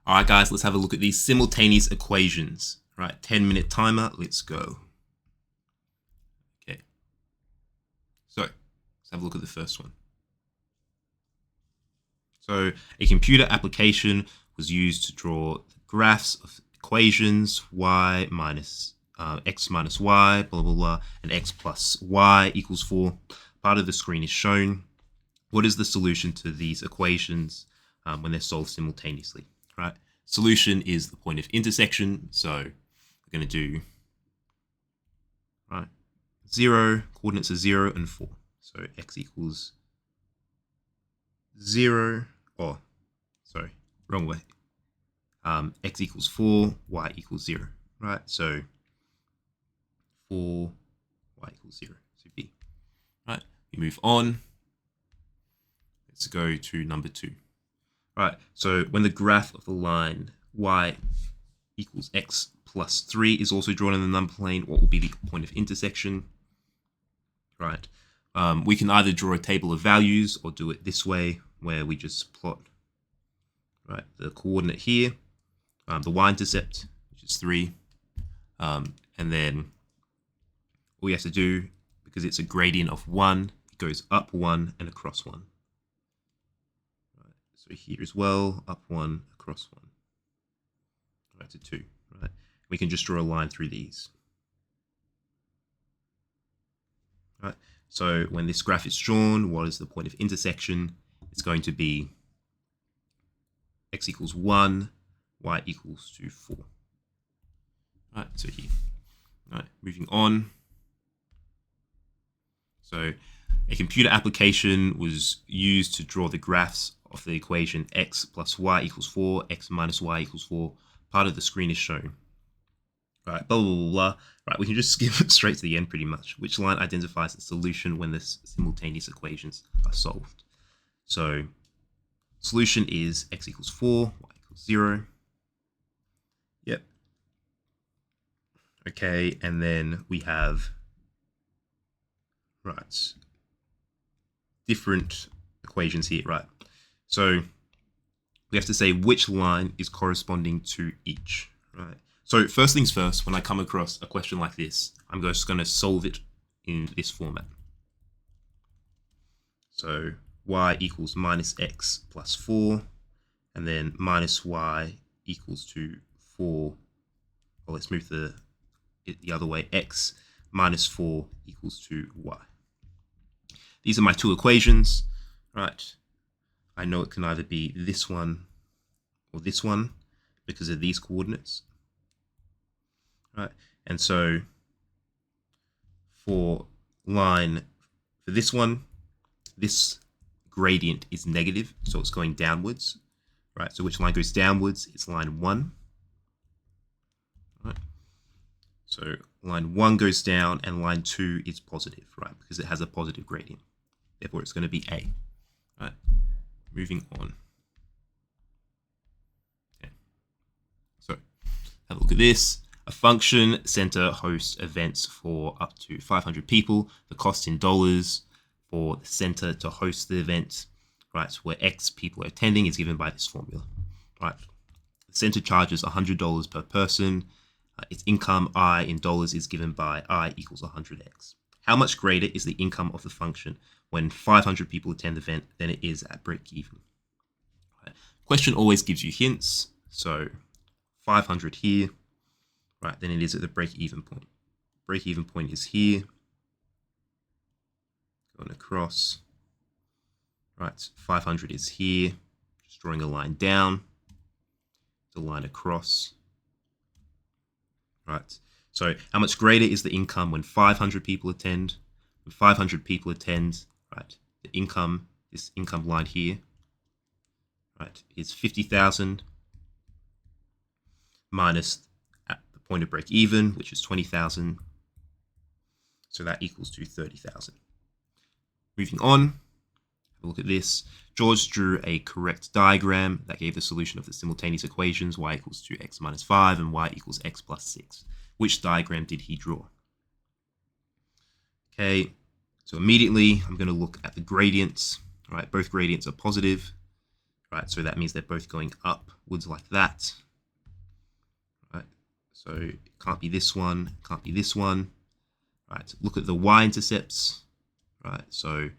All right, guys, let's have a look at these simultaneous equations. All right, 10-minute timer, let's go. Okay, so let's have a look at the first one. So a computer application was used to draw the graphs of equations y minus x minus y, blah, blah, blah, and x plus y equals 4. Part of the screen is shown. What is the solution to these equations when they're solved simultaneously? Right. Solution is the point of intersection. So we're going to do 0, coordinates are 0 and 4. So x equals 0. Oh, sorry, wrong way. X equals 4, y equals 0. Right. So 4, y equals 0. So B. Right. We move on. Let's go to number 2. Right, so when the graph of the line y equals x plus 3 is also drawn in the number plane, what will be the point of intersection? Right, we can either draw a table of values or do it this way, where we just plot the coordinate here, the y-intercept, which is 3, and then all we have to do, because it's a gradient of 1, it goes up 1 and across 1. So here as well, up 1, across 1. Right, to 2. Right, we can just draw a line through these. Right, so when this graph is drawn, what is the point of intersection? It's going to be x equals 1, y equals to 4. Right, so here. Right, moving on. So a computer application was used to draw the graphs of the equation x plus y equals 4, x minus y equals 4. Part of the screen is shown. Right, blah, blah, blah, blah. Right, we can just skip straight to the end pretty much. Which line identifies the solution when the simultaneous equations are solved? So solution is x equals 4, y equals 0. Yep. Okay, and then we have, different equations here, right? So we have to say which line is corresponding to each, right? So first things first, when I come across a question like this, I'm just going to solve it in this format. So y equals minus x plus 4, and then minus y equals to 4. Well, let's move it the other way. X minus 4 equals to y. These are my two equations, right? I know it can either be this one or this one because of these coordinates, right? And so for this one, this gradient is negative, so it's going downwards, right? So which line goes downwards? It's line 1, right? So line 1 goes down and line 2 is positive, right? Because it has a positive gradient. Therefore, it's going to be A, right? Moving on. Okay. So have a look at this. A function center hosts events for up to 500 people. The cost in dollars for the center to host the event, right, where X people are attending, is given by this formula, right? The center charges $100 per person. Its income I in dollars is given by I equals 100x. How much greater is the income of the function when 500 people attend the event than it is at break even? Right. Question always gives you hints. So 500 here, right, than it is at the break even point. Break even point is here, going across, right, 500 is here, just drawing a line down, the line across, right? So how much greater is the income when 500 people attend? When 500 people attend, right, the income, this income line here, right, is 50,000 minus at the point of break even, which is 20,000. So that equals to 30,000. Moving on, have a look at this. George drew a correct diagram that gave the solution of the simultaneous equations y equals to x minus 5 and y equals x plus 6. Which diagram did he draw? Okay, so immediately I'm going to look at the gradients. All right, both gradients are positive. right? So that means they're both going upwards like that, right? So it can't be this one, can't be this one, right? Look at the y-intercepts, right? So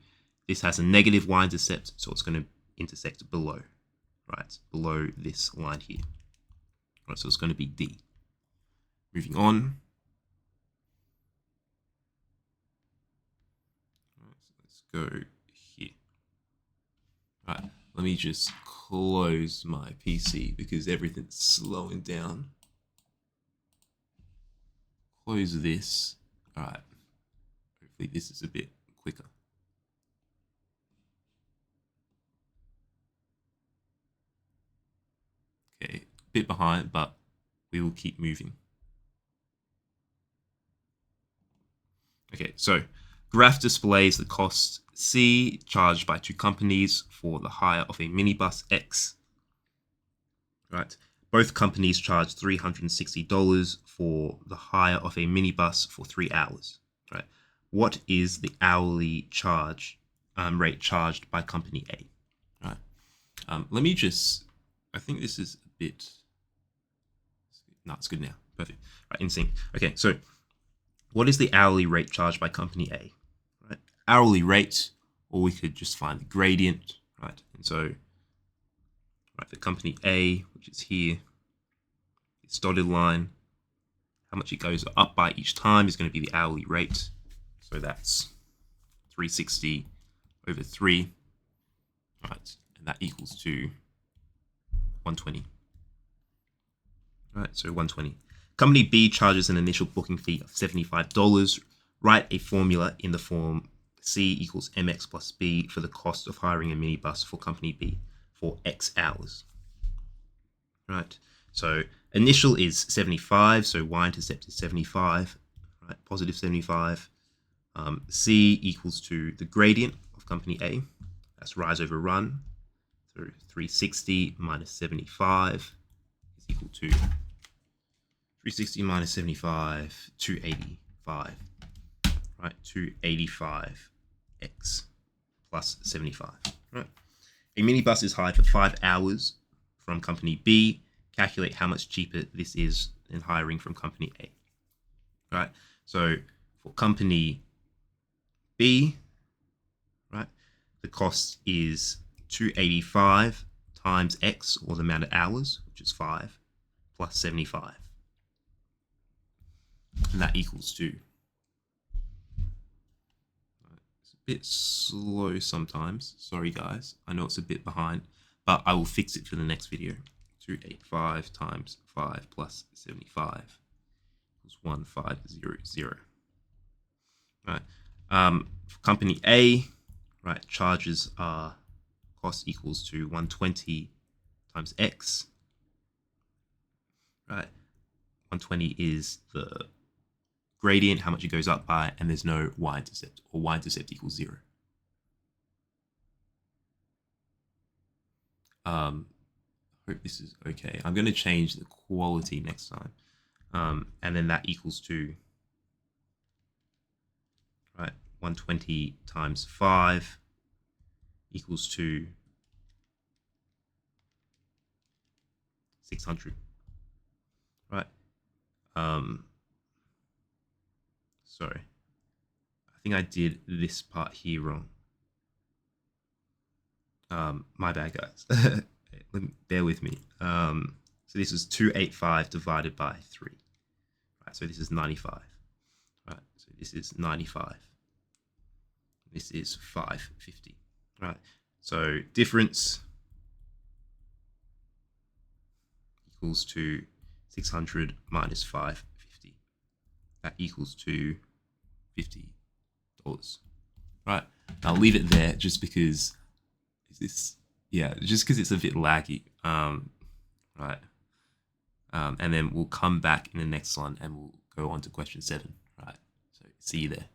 this has a negative y-intercept, so it's going to intersect below, right? Below this line here, right? So it's going to be D. Moving on. Let's go here. Right, let me just close my PC because everything's slowing down. Close this. All right. Hopefully this is a bit quicker. Okay, a bit behind, but we will keep moving. Okay, so graph displays the cost C charged by two companies for the hire of a minibus X. Right, both companies charge $360 for the hire of a minibus for 3 hours. Right, what is the hourly charge rate charged by company A? Right, let me just. I think this is a bit. No, it's good now. Perfect. Right, in sync. Okay, so what is the hourly rate charged by company A? Right, hourly rate, or we could just find the gradient. Right, and so right, the company A, which is here, this dotted line, how much it goes up by each time is going to be the hourly rate. So that's 360 over 3, right, and that equals to 120. Right, so 120. Company B charges an initial booking fee of $75. Write a formula in the form C equals MX plus B for the cost of hiring a minibus for company B for X hours. Right, so initial is 75, so y-intercept is 75, right, positive 75. C equals to the gradient of company A, that's rise over run, so 360 minus 75 is equal to 360 minus 75, 285, right, 285x plus 75, right. A minibus is hired for 5 hours from company B. Calculate how much cheaper this is than hiring from company A, right? So for company B, right, the cost is 285 times X, or the amount of hours, which is 5, plus 75. And that equals 2. It's a bit slow sometimes. Sorry, guys. I know it's a bit behind, but I will fix it for the next video. 285 times 5 plus 75 equals 1500. Right. For company A, right, charges are cost equals to 120 times X. Right. 120 is the gradient, how much it goes up by, and there's no y-intercept, or y-intercept equals 0. Hope this is okay. I'm going to change the quality next time. And then that equals to, right, 120 times 5 equals to 600. Right. Sorry. I think I did this part here wrong. My bad, guys. Bear with me. So this is 285 divided by 3. Right, so this is 95. Right, so this is 95. This is 550. Right, so difference equals to 600 minus 550. That equals to $50. Right, I'll leave it there just because it's a bit laggy. Right. And then we'll come back in the next one and we'll go on to question 7. Right. So see you there.